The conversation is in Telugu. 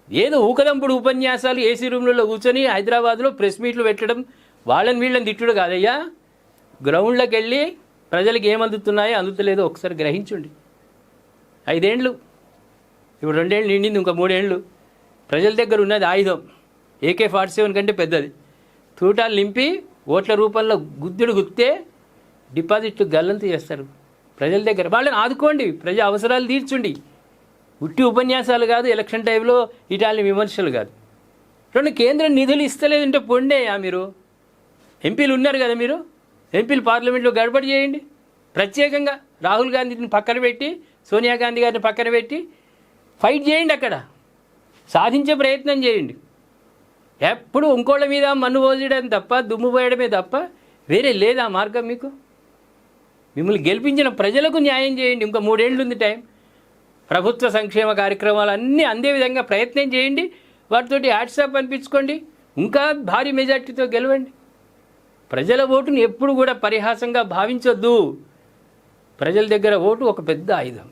ఏదో ఊకదంపుడు ఉపన్యాసాలు ఏసీ రూమ్లలో కూర్చొని హైదరాబాద్లో ప్రెస్ మీట్లు పెట్టడం, వాళ్ళని వీళ్ళని తిట్టుడు కాదయ్యా. గ్రౌండ్లోకి వెళ్ళి ప్రజలకు ఏమందుతున్నాయో అందుతలేదో ఒకసారి గ్రహించండి. 5 ఏళ్ళు, ఇప్పుడు 2 ఏళ్ళు నిండింది, ఇంకా 3 ఏళ్ళు. ప్రజల దగ్గర ఉన్నది ఆయుధం AK-47 కంటే పెద్దది. తూటాలు నింపి ఓట్ల రూపంలో గుద్దుడు గుత్తే డిపాజిట్లు గల్లంతు చేస్తారు ప్రజల దగ్గర. వాళ్ళని ఆదుకోండి, ప్రజా అవసరాలు తీర్చుండి. ఉట్టి ఉపన్యాసాలు కాదు, ఎలక్షన్ టైంలో ఇటాలియన్ విమర్శలు కాదు. 2 కేంద్రం నిధులు ఇస్తలేదంటే పొండేయా మీరు? ఎంపీలు ఉన్నారు కదా, మీరు ఎంపీలు పార్లమెంట్లో గడబడి చేయండి. ప్రత్యేకంగా రాహుల్ గాంధీని పక్కన పెట్టి, సోనియా గాంధీ గారిని పక్కన పెట్టి ఫైట్ చేయండి, అక్కడ సాధించే ప్రయత్నం చేయండి. ఎప్పుడు ఇంకోళ్ళ మీద మన్ను పోయడం తప్ప, దుమ్ము పోయడమే తప్ప వేరే లేదా మార్గం మీకు? మిమ్మల్ని గెలిపించిన ప్రజలకు న్యాయం చేయండి. ఇంకా 3 ఏళ్ళు ఉంది టైం. ప్రభుత్వ సంక్షేమ కార్యక్రమాలు అన్నీ అందే విధంగా ప్రయత్నం చేయండి. వాటితోటి వాట్సాప్ అనిపించుకోండి, ఇంకా భారీ మెజార్టీతో గెలవండి. ప్రజల ఓటుని ఎప్పుడు కూడా పరిహాసంగా భావించొద్దు. ప్రజల దగ్గర ఓటు ఒక పెద్ద ఆయుధం.